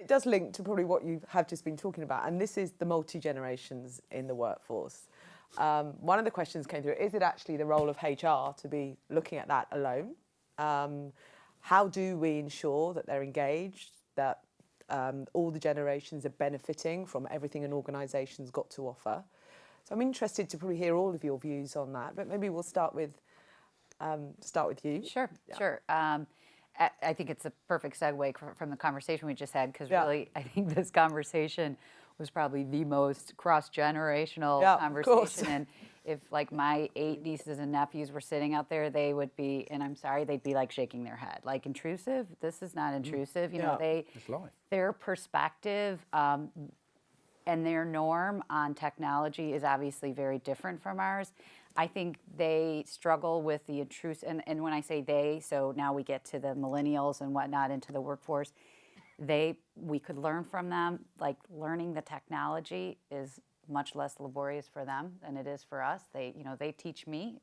It does link to probably what you have just been talking about, and this is the multi-generations in the workforce. One of the questions came through, is it actually the role of HR to be looking at that alone? How do we ensure that they're engaged, that all the generations are benefiting from everything an organisation's got to offer? So I'm interested to probably hear all of your views on that, but maybe we'll start with you. Sure, Yeah. sure. I think it's a perfect segue from the conversation we just had, because really, I think this conversation was probably the most cross-generational conversation. And if like my 8 nieces and nephews were sitting out there, they would be, and I'm sorry, they'd be like shaking their head, like intrusive. This is not intrusive. You know, their perspective and their norm on technology is obviously very different from ours. I think they struggle with the intrusive, and when I say they, so now we get to the millennials and whatnot into the workforce, we could learn from them. Like, learning the technology is much less laborious for them than it is for us. They teach me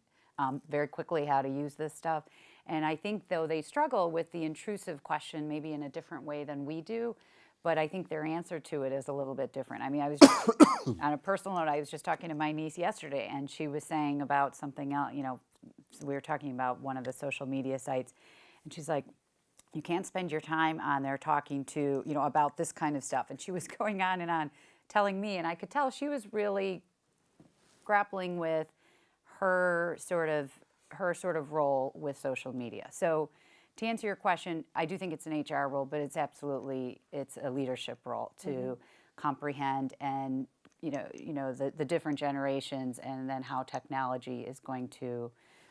very quickly how to use this stuff. And I think, though, they struggle with the intrusive question maybe in a different way than we do, but I think their answer to it is a little bit different. I mean, I was just, on a personal note, I was just talking to my niece yesterday, and she was saying about something else, so we were talking about one of the social media sites, and she's like, you can't spend your time on there talking to, about this kind of stuff. And she was going on and on telling me, and I could tell she was really grappling with her sort of role with social media. So to answer your question, I do think it's an HR role, but it's a leadership role to comprehend and the different generations, and then how technology is going to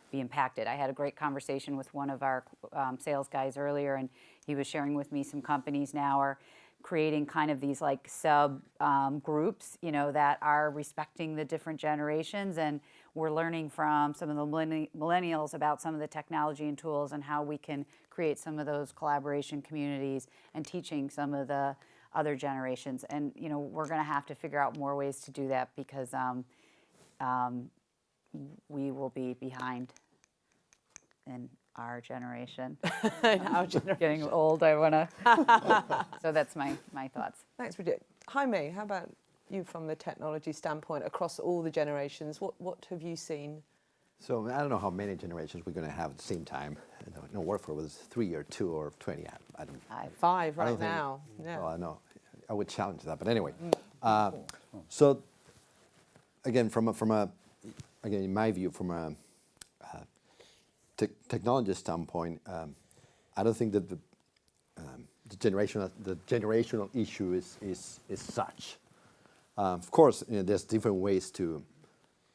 be impacted. I had a great conversation with one of our sales guys earlier, and he was sharing with me some companies now are creating kind of these like sub groups, that are respecting the different generations, and we're learning from some of the millennials about some of the technology and tools and how we can create some of those collaboration communities, and teaching some of the other generations. And we're going to have to figure out more ways to do that, because we will be behind in our generation. Getting old, I want to. So that's my thoughts. Thanks, Bridget. Jaime, how about you from the technology standpoint across all the generations? What have you seen? So I don't know how many generations we're going to have at the same time. No workforce was 3 or 2 or 20. I don't. 5 right now. Yeah. Well, I know. I would challenge that, but anyway. So again, again, in my view, from a technology standpoint, I don't think that the generational issue is such. Of course, there's different ways to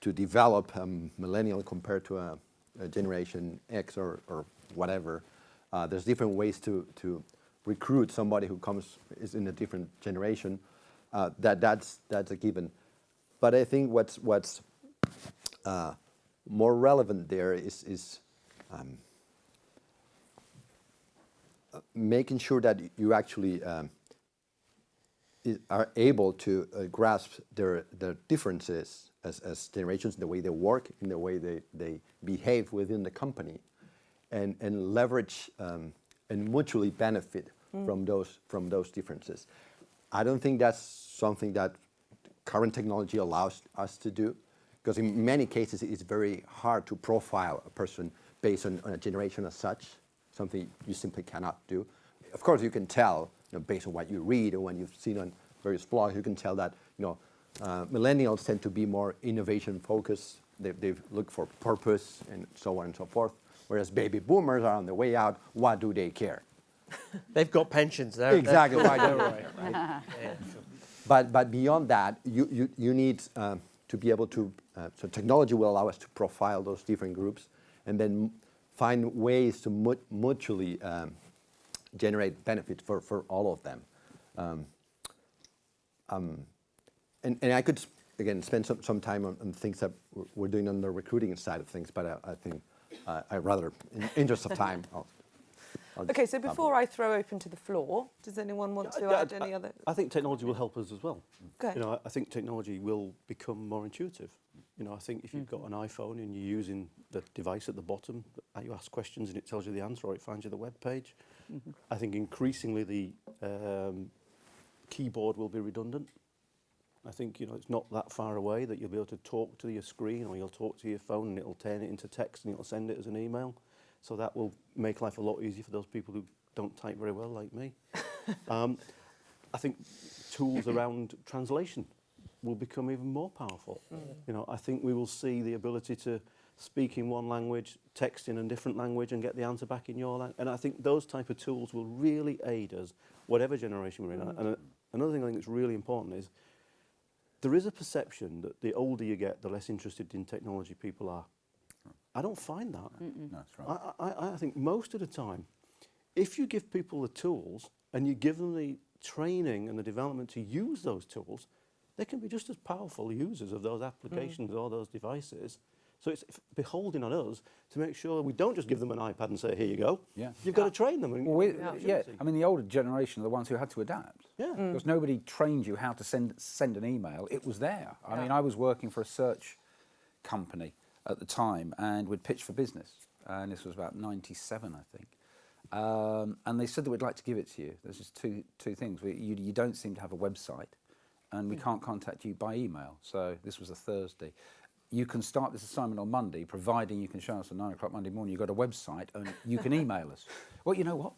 develop a millennial compared to a Generation X or whatever. There's different ways to recruit somebody who is in a different generation. That's a given. But I think what's more relevant there is making sure that you actually are able to grasp their differences as generations, in the way they work, in the way they behave within the company, and leverage and mutually benefit from those differences. I don't think that's something that current technology allows us to do, because in many cases it's very hard to profile a person based on a generation as such, something you simply cannot do. Of course, you can tell, based on what you read or when you've seen on various blogs, you can tell that millennials tend to be more innovation focused. They look for purpose and so on and so forth. Whereas baby boomers are on the way out. What do they care? They've got pensions there. Exactly. Right. Yeah, sure. But beyond that, you need to be able to. So technology will allow us to profile those different groups, and then find ways to mutually generate benefit for all of them. And I could again spend some time on things that we're doing on the recruiting side of things, but I think I rather, in interest of time, I'll Okay, so before I throw open to the floor, does anyone want to add any other? I think technology will help us as well. Okay. I think technology will become more intuitive. I think if you've got an iPhone and you're using the device at the bottom, you ask questions and it tells you the answer, or it finds you the web page. I think increasingly the keyboard will be redundant. I think, you know, it's not that far away that you'll be able to talk to your screen, or you'll talk to your phone and it'll turn it into text and it'll send it as an email. So that will make life a lot easier for those people who don't type very well like me. I think tools around translation will become even more powerful. You know, I think we will see the ability to speak in one language, text in a different language, and get the answer back in your language. And I think those type of tools will really aid us, whatever generation we're in. And another thing I think that's really important is there is a perception that the older you get, the less interested in technology people are. I don't find that. No, that's right. I think most of the time, if you give people the tools and you give them the training and the development to use those tools, they can be just as powerful users of those applications or those devices. So it's beholding on us to make sure we don't just give them an iPad and say, here you go. Yeah. You've got to train them. And I mean, the older generation are the ones who had to adapt. Yeah. Because nobody trained you how to send an email. It was there. I mean, I was working for a search company at the time, and we'd pitch for business. And this was about 97, I think. And they said that we'd like to give it to you. There's just two things. You don't seem to have a website, and we can't contact you by email. So this was a Thursday. You can start this assignment on Monday, providing you can show us at 9 o'clock Monday morning. You've got a website, and you can email us. Well, you know what?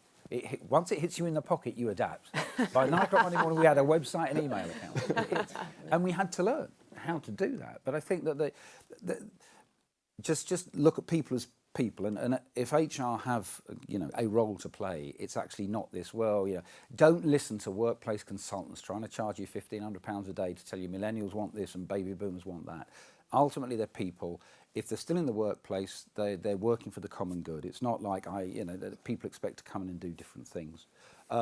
Once it hits you in the pocket, you adapt. By 9 o'clock Monday morning, we had a website and email account. And we had to learn how to do that. But I think that just look at people as people, and if HR have, you know, a role to play, it's actually not this. Well, you know, don't listen to workplace consultants trying to charge you £1,500 a day to tell you millennials want this and baby boomers want that. Ultimately, they're people. If they're still in the workplace, they're working for the common good. It's not like that people expect to come in and do different things.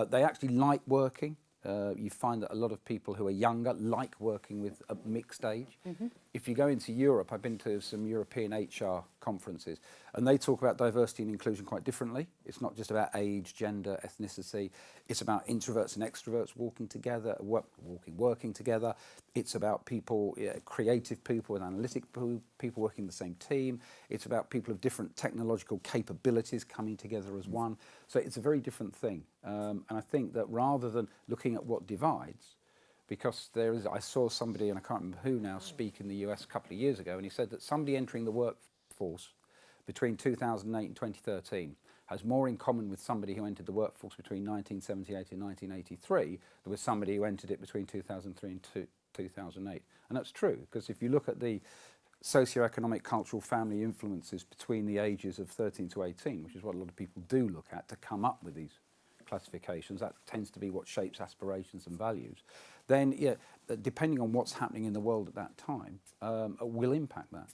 They actually like working. You find that a lot of people who are younger like working with a mixed age. If you go into Europe, I've been to some European HR conferences, and they talk about diversity and inclusion quite differently. It's not just about age, gender, ethnicity. It's about introverts and extroverts working together, working together. It's about people, creative people and analytic people working in the same team. It's about people of different technological capabilities coming together as one. So it's a very different thing. And I think that rather than looking at what divides, because I saw somebody, and I can't remember who now, speak in the US a couple of years ago, and he said that somebody entering the workforce between 2008 and 2013 has more in common with somebody who entered the workforce between 1978 and 1983 than with somebody who entered it between 2003 and 2008. And that's true, because if you look at the socioeconomic, cultural, family influences between the ages of 13 to 18, which is what a lot of people do look at to come up with these classifications, that tends to be what shapes aspirations and values, then depending on what's happening in the world at that time, will impact that.